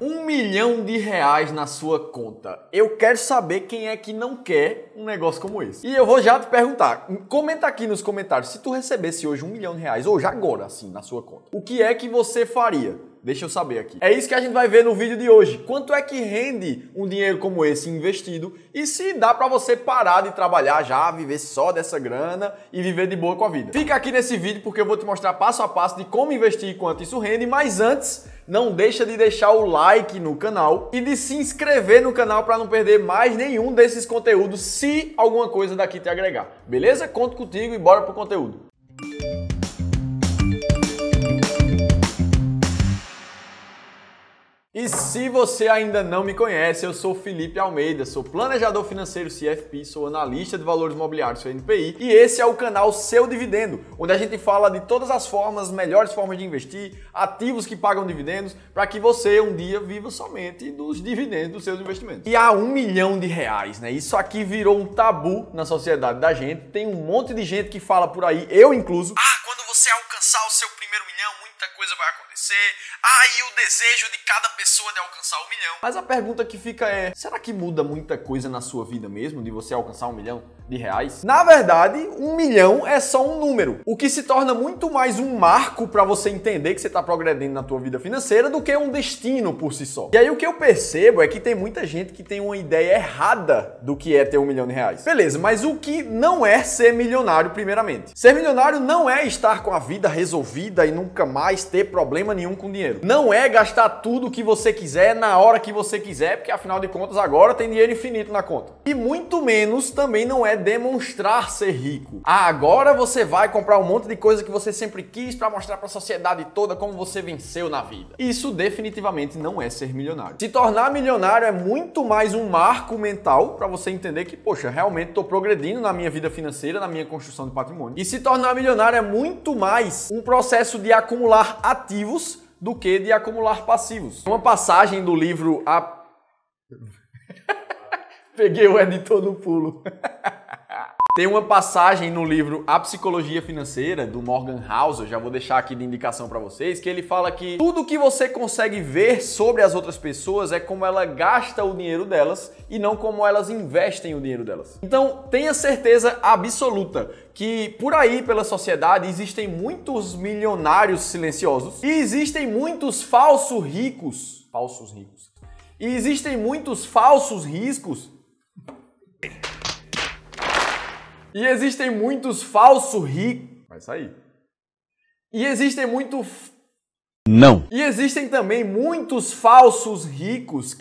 R$1 milhão na sua conta. Eu quero saber quem é que não quer um negócio como esse. E eu vou já te perguntar, comenta aqui nos comentários, se tu recebesse hoje R$1 milhão, ou já agora, assim, na sua conta, o que é que você faria? Deixa eu saber aqui. É isso que a gente vai ver no vídeo de hoje. Quanto é que rende um dinheiro como esse investido e se dá pra você parar de trabalhar já, viver só dessa grana e viver de boa com a vida. Fica aqui nesse vídeo porque eu vou te mostrar passo a passo de como investir e quanto isso rende, mas antes, não deixa de deixar o like no canal e de se inscrever no canal para não perder mais nenhum desses conteúdos se alguma coisa daqui te agregar. Beleza? Conto contigo e bora pro conteúdo. E se você ainda não me conhece, eu sou Felipe Almeida, sou planejador financeiro CFP, sou analista de valores imobiliários CNPI e esse é o canal Seu Dividendo, onde a gente fala de todas as formas, melhores formas de investir, ativos que pagam dividendos, para que você um dia viva somente dos dividendos dos seus investimentos. E há R$1 milhão, né? Isso aqui virou um tabu na sociedade da gente, tem um monte de gente que fala por aí, eu incluso, quando você alcançar o seu primeiro milhão, muita coisa vai acontecer. E o desejo de cada pessoa de alcançar R$1 milhão. Mas a pergunta que fica é, será que muda muita coisa na sua vida mesmo de você alcançar R$1 milhão? Na verdade, R$1 milhão é só um número, o que se torna muito mais um marco para você entender que você está progredindo na tua vida financeira do que um destino por si só. E aí o que eu percebo é que tem muita gente que tem uma ideia errada do que é ter R$1 milhão. Beleza, mas o que não é ser milionário primeiramente? Ser milionário não é estar com a vida resolvida e nunca mais ter problema nenhum com dinheiro. Não é gastar tudo o que você quiser na hora que você quiser, porque afinal de contas agora tem dinheiro infinito na conta. E muito menos também não é demonstrar ser rico. Agora você vai comprar um monte de coisa que você sempre quis para mostrar para a sociedade toda como você venceu na vida. Isso definitivamente não é ser milionário. Se tornar milionário é muito mais um marco mental para você entender que, poxa, realmente estou progredindo na minha vida financeira, na minha construção de patrimônio. E se tornar milionário é muito mais um processo de acumular ativos do que de acumular passivos. Uma passagem do livro Peguei o editor no pulo. Tem uma passagem no livro A Psicologia Financeira, do Morgan Housel, já vou deixar aqui de indicação para vocês, que ele fala que tudo que você consegue ver sobre as outras pessoas é como ela gasta o dinheiro delas e não como elas investem o dinheiro delas. Então, tenha certeza absoluta que por aí pela sociedade existem muitos milionários silenciosos e existem muitos falsos ricos. E existem muitos falsos riscos. E existem muitos falsos ricos. Vai sair. E existem Não. E existem também muitos falsos ricos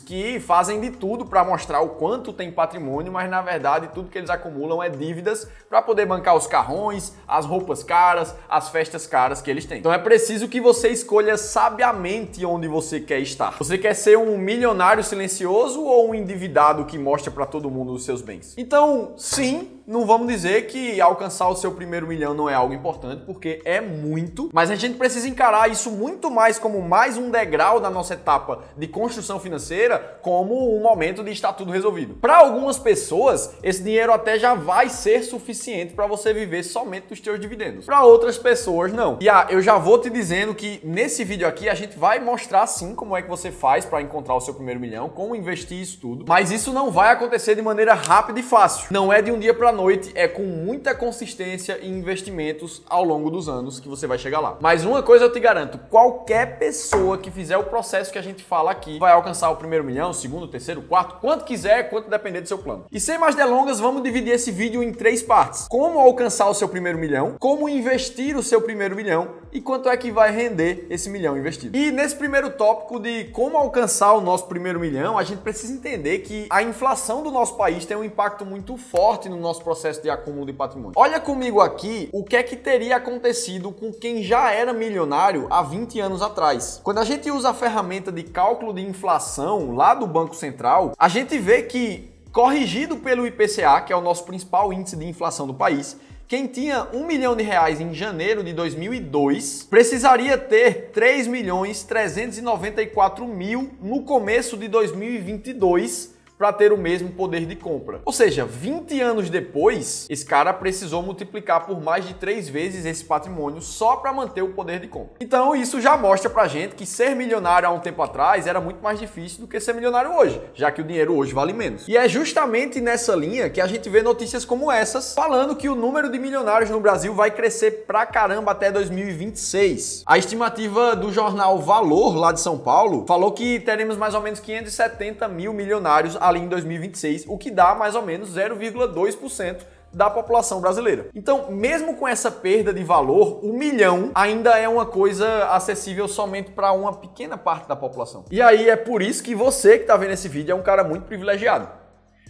que fazem de tudo para mostrar o quanto tem patrimônio, mas na verdade tudo que eles acumulam é dívidas para poder bancar os carrões, as roupas caras, as festas caras que eles têm. Então é preciso que você escolha sabiamente onde você quer estar. Você quer ser um milionário silencioso ou um endividado que mostra para todo mundo os seus bens? Então, sim, não vamos dizer que alcançar o seu primeiro milhão não é algo importante, porque é muito, mas a gente precisa encarar isso muito mais como mais um degrau da nossa etapa de construção financeira, como um momento de estar tudo resolvido. Para algumas pessoas, esse dinheiro até já vai ser suficiente para você viver somente dos seus dividendos. Para outras pessoas, não. E eu já vou te dizendo que nesse vídeo aqui a gente vai mostrar sim como é que você faz para encontrar o seu primeiro milhão, como investir isso tudo, mas isso não vai acontecer de maneira rápida e fácil. Não é de um dia para noite, é com muita consistência e investimentos ao longo dos anos que você vai chegar lá. Mas uma coisa eu te garanto, qualquer pessoa que fizer o processo que a gente fala aqui vai alcançar o primeiro milhão, segundo, terceiro, quarto, quanto quiser, quanto depender do seu plano. E sem mais delongas, vamos dividir esse vídeo em 3 partes. Como alcançar o seu primeiro milhão, como investir o seu primeiro milhão e quanto é que vai render esse milhão investido. E nesse primeiro tópico de como alcançar o nosso primeiro milhão, a gente precisa entender que a inflação do nosso país tem um impacto muito forte no nosso processo de acúmulo de patrimônio. Olha comigo aqui o que é que teria acontecido com quem já era milionário há 20 anos atrás. Quando a gente usa a ferramenta de cálculo de inflação lá do Banco Central, a gente vê que, corrigido pelo IPCA, que é o nosso principal índice de inflação do país, quem tinha R$1 milhão em janeiro de 2002 precisaria ter 3.394.000 no começo de 2022 para ter o mesmo poder de compra. Ou seja, 20 anos depois, esse cara precisou multiplicar por mais de 3 vezes esse patrimônio só para manter o poder de compra. Então isso já mostra pra gente que ser milionário há um tempo atrás era muito mais difícil do que ser milionário hoje, já que o dinheiro hoje vale menos. E é justamente nessa linha que a gente vê notícias como essas, falando que o número de milionários no Brasil vai crescer pra caramba até 2026. A estimativa do jornal Valor, lá de São Paulo, falou que teremos mais ou menos 570 mil milionários ali em 2026, o que dá mais ou menos 0,2% da população brasileira. Então, mesmo com essa perda de valor, o milhão ainda é uma coisa acessível somente para uma pequena parte da população. E aí é por isso que você que está vendo esse vídeo é um cara muito privilegiado.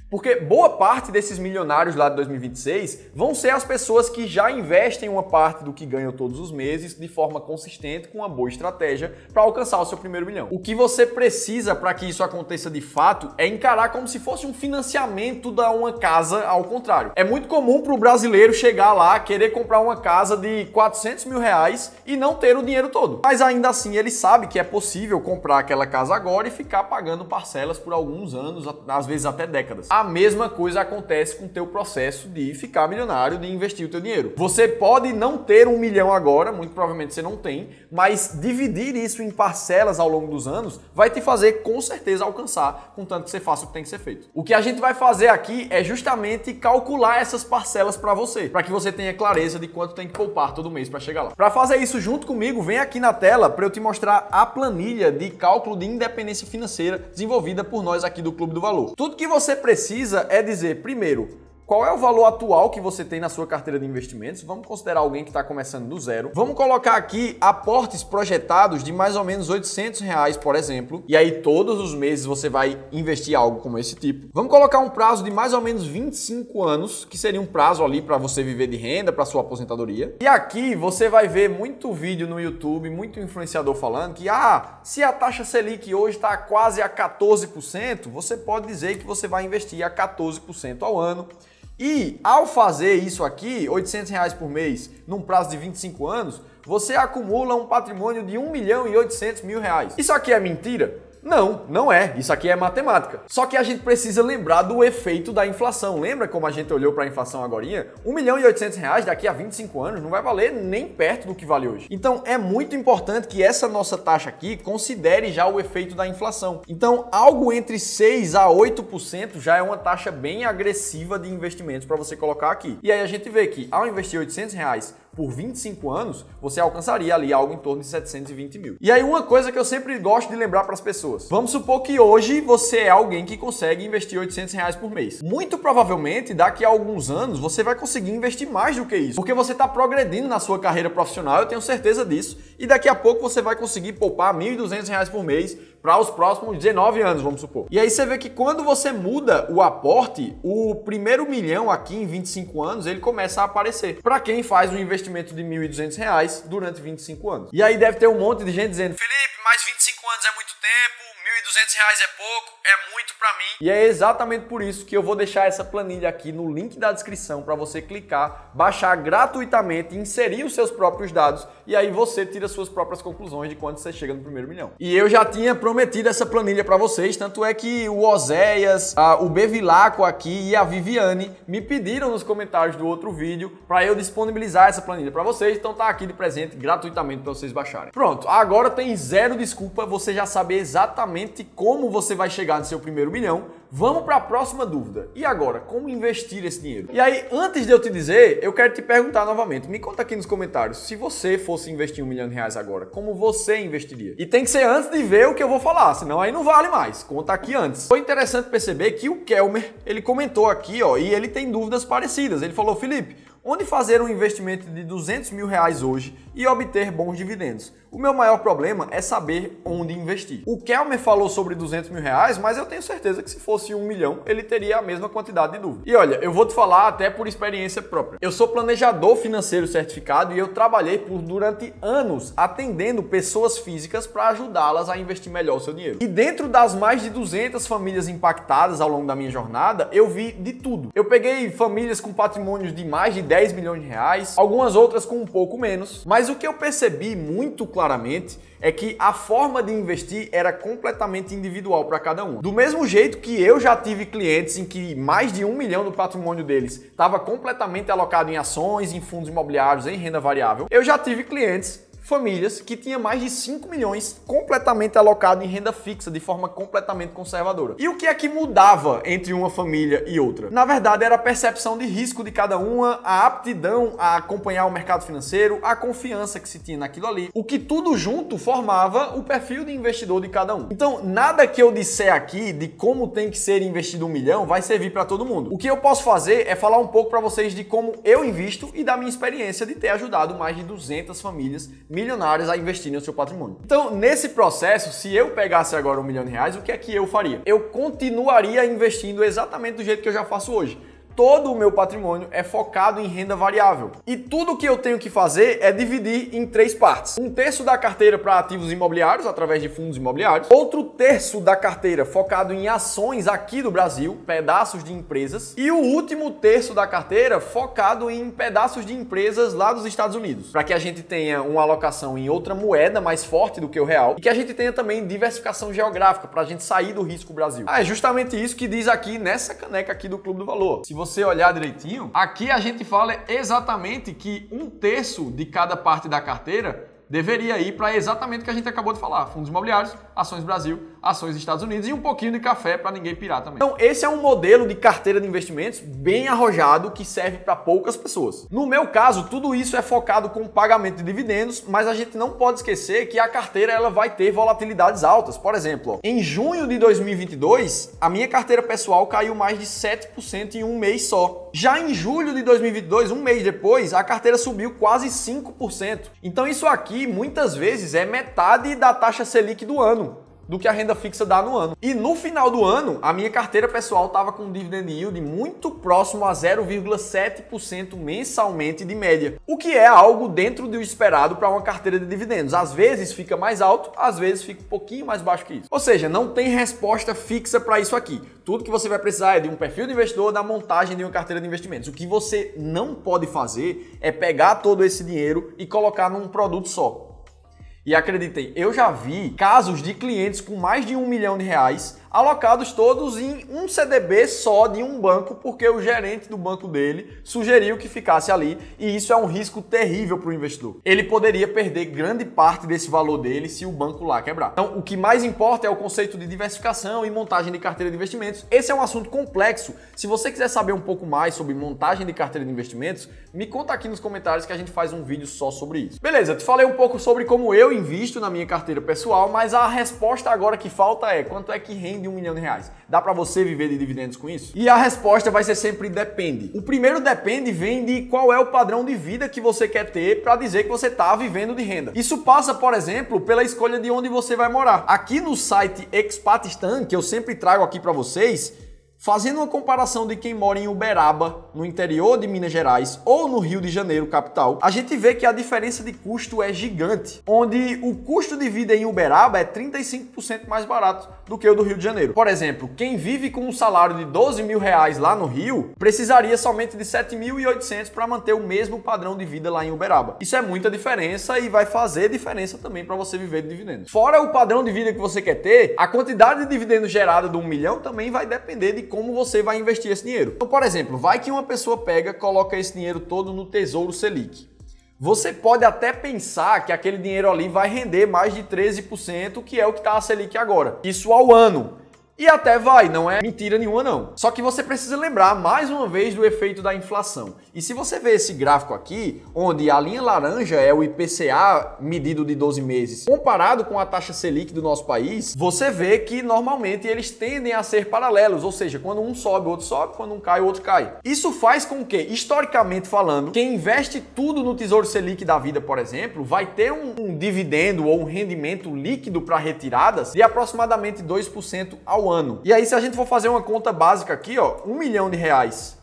Porque boa parte desses milionários lá de 2026 vão ser as pessoas que já investem uma parte do que ganham todos os meses de forma consistente, com uma boa estratégia para alcançar o seu primeiro milhão. O que você precisa para que isso aconteça de fato é encarar como se fosse um financiamento da uma casa ao contrário. É muito comum para o brasileiro chegar lá, querer comprar uma casa de 400 mil reais e não ter o dinheiro todo. Mas ainda assim ele sabe que é possível comprar aquela casa agora e ficar pagando parcelas por alguns anos, às vezes até décadas. A mesma coisa acontece com o teu processo de ficar milionário, de investir o teu dinheiro. Você pode não ter 1 milhão agora, muito provavelmente você não tem, mas dividir isso em parcelas ao longo dos anos vai te fazer com certeza alcançar, contanto que você faça o que tem que ser feito. O que a gente vai fazer aqui é justamente calcular essas parcelas para você, para que você tenha clareza de quanto tem que poupar todo mês para chegar lá. Para fazer isso junto comigo, vem aqui na tela para eu te mostrar a planilha de cálculo de independência financeira desenvolvida por nós aqui do Clube do Valor. Tudo que você precisa é dizer, primeiro, qual é o valor atual que você tem na sua carteira de investimentos? Vamos considerar alguém que está começando do zero. Vamos colocar aqui aportes projetados de mais ou menos R$800, por exemplo. E aí todos os meses você vai investir algo como esse tipo. Vamos colocar um prazo de mais ou menos 25 anos, que seria um prazo ali para você viver de renda, para sua aposentadoria. E aqui você vai ver muito vídeo no YouTube, muito influenciador falando que se a taxa Selic hoje está quase a 14%, você pode dizer que você vai investir a 14% ao ano. E ao fazer isso aqui, R$800 por mês, num prazo de 25 anos, você acumula um patrimônio de R$1.800.000. Isso aqui é mentira? Não, não é. Isso aqui é matemática. Só que a gente precisa lembrar do efeito da inflação. Lembra como a gente olhou para a inflação agorinha? R$1.800.000 daqui a 25 anos não vai valer nem perto do que vale hoje. Então é muito importante que essa nossa taxa aqui considere já o efeito da inflação. Então algo entre 6 a 8% já é uma taxa bem agressiva de investimentos para você colocar aqui. E aí a gente vê que ao investir R$800 por 25 anos, você alcançaria ali algo em torno de 720 mil. E aí uma coisa que eu sempre gosto de lembrar para as pessoas. Vamos supor que hoje você é alguém que consegue investir R$800 por mês. Muito provavelmente, daqui a alguns anos, você vai conseguir investir mais do que isso. Porque você está progredindo na sua carreira profissional, eu tenho certeza disso. E daqui a pouco você vai conseguir poupar R$1.200 por mês para os próximos 19 anos, vamos supor. E aí você vê que quando você muda o aporte, o primeiro milhão aqui em 25 anos, ele começa a aparecer. Para quem faz um investimento de R$1.200 durante 25 anos. E aí deve ter um monte de gente dizendo: Felipe, mais 25 anos é muito tempo, R$1.200 é pouco, é muito para mim. E é exatamente por isso que eu vou deixar essa planilha aqui no link da descrição para você clicar, baixar gratuitamente, inserir os seus próprios dados e aí você tira suas próprias conclusões de quando você chega no primeiro milhão. E eu já tinha prometido essa planilha para vocês, tanto é que o Oséias, o Bevilacqua aqui e a Viviane me pediram nos comentários do outro vídeo para eu disponibilizar essa planilha para vocês, então tá aqui de presente gratuitamente para vocês baixarem. Pronto, agora tem zero desculpa você já saber exatamente como você vai chegar no seu primeiro milhão. Vamos para a próxima dúvida. E agora, como investir esse dinheiro? E aí, antes de eu te dizer, eu quero te perguntar novamente. Me conta aqui nos comentários, se você fosse investir R$1 milhão agora, como você investiria? E tem que ser antes de ver o que eu vou falar, senão aí não vale mais. Conta aqui antes. Foi interessante perceber que o Kelmer, ele comentou aqui, e ele tem dúvidas parecidas. Ele falou: Felipe, onde fazer um investimento de R$200 mil hoje e obter bons dividendos? O meu maior problema é saber onde investir. O Kelmer falou sobre R$200 mil, mas eu tenho certeza que se fosse 1 milhão, ele teria a mesma quantidade de dúvidas. E olha, eu vou te falar até por experiência própria. Eu sou planejador financeiro certificado e eu trabalhei durante anos atendendo pessoas físicas para ajudá-las a investir melhor o seu dinheiro. E dentro das mais de 200 famílias impactadas ao longo da minha jornada, eu vi de tudo. Eu peguei famílias com patrimônios de mais de 10 milhões de reais, algumas outras com um pouco menos. Mas o que eu percebi muito claramente é que a forma de investir era completamente individual para cada um. Do mesmo jeito que eu já tive clientes em que mais de 1 milhão do patrimônio deles estava completamente alocado em ações, em fundos imobiliários, em renda variável, eu já tive clientes, famílias que tinham mais de 5 milhões completamente alocado em renda fixa de forma completamente conservadora. E o que é que mudava entre uma família e outra? Na verdade, era a percepção de risco de cada uma, a aptidão a acompanhar o mercado financeiro, a confiança que se tinha naquilo ali. O que tudo junto formava o perfil de investidor de cada um. Então, nada que eu disser aqui de como tem que ser investido 1 milhão vai servir para todo mundo. O que eu posso fazer é falar um pouco para vocês de como eu invisto e da minha experiência de ter ajudado mais de 200 famílias milionários a investir no seu patrimônio. Então, nesse processo, se eu pegasse agora 1 milhão de reais, o que é que eu faria? Eu continuaria investindo exatamente do jeito que eu já faço hoje. Todo o meu patrimônio é focado em renda variável. E tudo que eu tenho que fazer é dividir em 3 partes. 1/3 da carteira para ativos imobiliários, através de fundos imobiliários. Outro terço da carteira focado em ações aqui do Brasil, pedaços de empresas. E o último terço da carteira focado em pedaços de empresas lá dos Estados Unidos. Para que a gente tenha uma alocação em outra moeda mais forte do que o real. E que a gente tenha também diversificação geográfica, para a gente sair do risco Brasil. É justamente isso que diz aqui nessa caneca aqui do Clube do Valor. Se você olhar direitinho, aqui a gente fala exatamente que 1/3 de cada parte da carteira deveria ir para exatamente o que a gente acabou de falar. Fundos imobiliários, ações Brasil, ações Estados Unidos e um pouquinho de café para ninguém pirar também. Então esse é um modelo de carteira de investimentos bem arrojado que serve para poucas pessoas. No meu caso, tudo isso é focado com pagamento de dividendos, mas a gente não pode esquecer que a carteira ela vai ter volatilidades altas. Por exemplo, em junho de 2022, a minha carteira pessoal caiu mais de 7% em um mês só. Já em julho de 2022, um mês depois, a carteira subiu quase 5%. Então isso aqui muitas vezes é metade da taxa Selic do ano, do que a renda fixa dá no ano. E no final do ano, a minha carteira pessoal estava com um dividend yield muito próximo a 0,7% mensalmente de média, o que é algo dentro do esperado para uma carteira de dividendos. Às vezes fica mais alto, às vezes fica um pouquinho mais baixo que isso. Ou seja, não tem resposta fixa para isso aqui. Tudo que você vai precisar é de um perfil de investidor, da montagem de uma carteira de investimentos. O que você não pode fazer é pegar todo esse dinheiro e colocar num produto só. E acreditem, eu já vi casos de clientes com mais de 1 milhão de reais alocados todos em um CDB só de um banco, porque o gerente do banco dele sugeriu que ficasse ali, e isso é um risco terrível para o investidor. Ele poderia perder grande parte desse valor dele se o banco lá quebrar. Então, o que mais importa é o conceito de diversificação e montagem de carteira de investimentos. Esse é um assunto complexo. Se você quiser saber um pouco mais sobre montagem de carteira de investimentos, me conta aqui nos comentários que a gente faz um vídeo só sobre isso. Beleza, te falei um pouco sobre como eu invisto na minha carteira pessoal, mas a resposta agora que falta é: quanto é que rende 1 milhão de reais? Dá para você viver de dividendos com isso? E a resposta vai ser sempre depende. O primeiro depende vem de qual é o padrão de vida que você quer ter para dizer que você está vivendo de renda. Isso passa, por exemplo, pela escolha de onde você vai morar. Aqui no site Expatistan, que eu sempre trago aqui para vocês, fazendo uma comparação de quem mora em Uberaba, no interior de Minas Gerais, ou no Rio de Janeiro, capital, a gente vê que a diferença de custo é gigante, onde o custo de vida em Uberaba é 35% mais barato do que o do Rio de Janeiro. Por exemplo, quem vive com um salário de 12 mil reais lá no Rio, precisaria somente de 7.800 para manter o mesmo padrão de vida lá em Uberaba. Isso é muita diferença e vai fazer diferença também para você viver de dividendos. Fora o padrão de vida que você quer ter, a quantidade de dividendos gerada do 1 milhão também vai depender de como você vai investir esse dinheiro. Então, por exemplo, vai que uma pessoa pega, coloca esse dinheiro todo no Tesouro Selic. Você pode até pensar que aquele dinheiro ali vai render mais de 13%, que é o que está a Selic agora. Isso ao ano. E até vai, não é mentira nenhuma não. Só que você precisa lembrar mais uma vez do efeito da inflação. E se você ver esse gráfico aqui, onde a linha laranja é o IPCA medido de 12 meses, comparado com a taxa Selic do nosso país, você vê que normalmente eles tendem a ser paralelos, ou seja, quando um sobe, o outro sobe, quando um cai, o outro cai. Isso faz com que, historicamente falando, quem investe tudo no Tesouro Selic da vida, por exemplo, vai ter um dividendo ou um rendimento líquido para retiradas de aproximadamente 2% ao ano. E aí, se a gente for fazer uma conta básica aqui, ó, 1 milhão de reais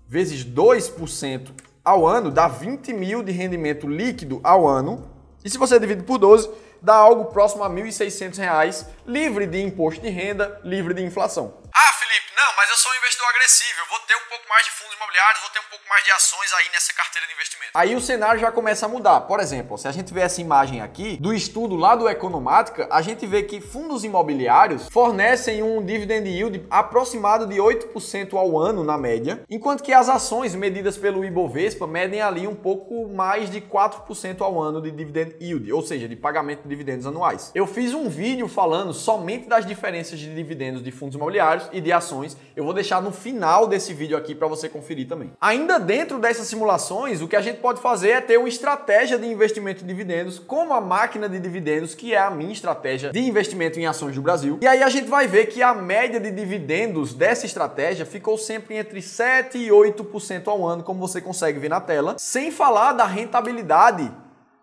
vezes 2% ao ano dá 20 mil de rendimento líquido ao ano. E se você divide por 12, dá algo próximo a R$ 1.600, livre de imposto de renda, livre de inflação. Ah, Felipe, Não, mas eu sou um investidor agressivo, eu vou ter um pouco mais de fundos imobiliários, vou ter um pouco mais de ações aí nessa carteira de investimento. Aí o cenário já começa a mudar. Por exemplo, se a gente vê essa imagem aqui, do estudo lá do Economática, a gente vê que fundos imobiliários fornecem um dividend yield aproximado de 8% ao ano na média, enquanto que as ações medidas pelo Ibovespa medem ali um pouco mais de 4% ao ano de dividend yield, ou seja, de pagamento de dividendos anuais. Eu fiz um vídeo falando somente das diferenças de dividendos de fundos imobiliários e de ações. Eu vou deixar no final desse vídeo aqui para você conferir também. Ainda dentro dessas simulações, o que a gente pode fazer é ter uma estratégia de investimento em dividendos, como a máquina de dividendos, que é a minha estratégia de investimento em ações do Brasil. E aí a gente vai ver que a média de dividendos dessa estratégia ficou sempre entre 7% e 8% ao ano, como você consegue ver na tela, sem falar da rentabilidade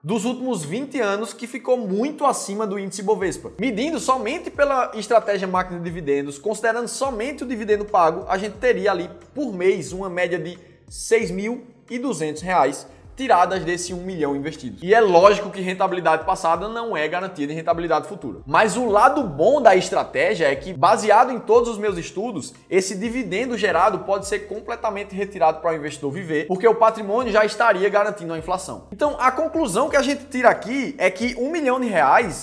dos últimos 20 anos, que ficou muito acima do índice Bovespa. Medindo somente pela estratégia máquina de dividendos, considerando somente o dividendo pago, a gente teria ali por mês uma média de R$ 6.200 tiradas desse 1 milhão investido. E é lógico que rentabilidade passada não é garantia de rentabilidade futura. Mas o lado bom da estratégia é que, baseado em todos os meus estudos, esse dividendo gerado pode ser completamente retirado para o investidor viver, porque o patrimônio já estaria garantindo a inflação. Então, a conclusão que a gente tira aqui é que R$ 1 milhão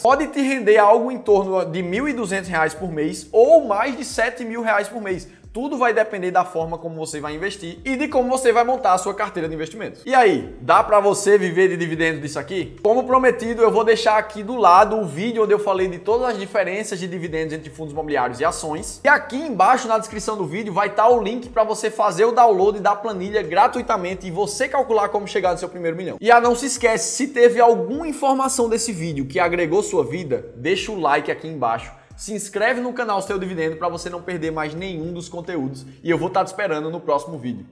pode te render algo em torno de R$ 1.200 por mês ou mais de R$ 7.000 por mês. Tudo vai depender da forma como você vai investir e de como você vai montar a sua carteira de investimentos. E aí, dá para você viver de dividendos disso aqui? Como prometido, eu vou deixar aqui do lado o vídeo onde eu falei de todas as diferenças de dividendos entre fundos imobiliários e ações. E aqui embaixo na descrição do vídeo vai estar o link para você fazer o download da planilha gratuitamente e você calcular como chegar no seu primeiro milhão. E não se esquece, se teve alguma informação desse vídeo que agregou sua vida, deixa o like aqui embaixo. Se inscreve no canal Seu Dividendo para você não perder mais nenhum dos conteúdos e eu vou estar te esperando no próximo vídeo.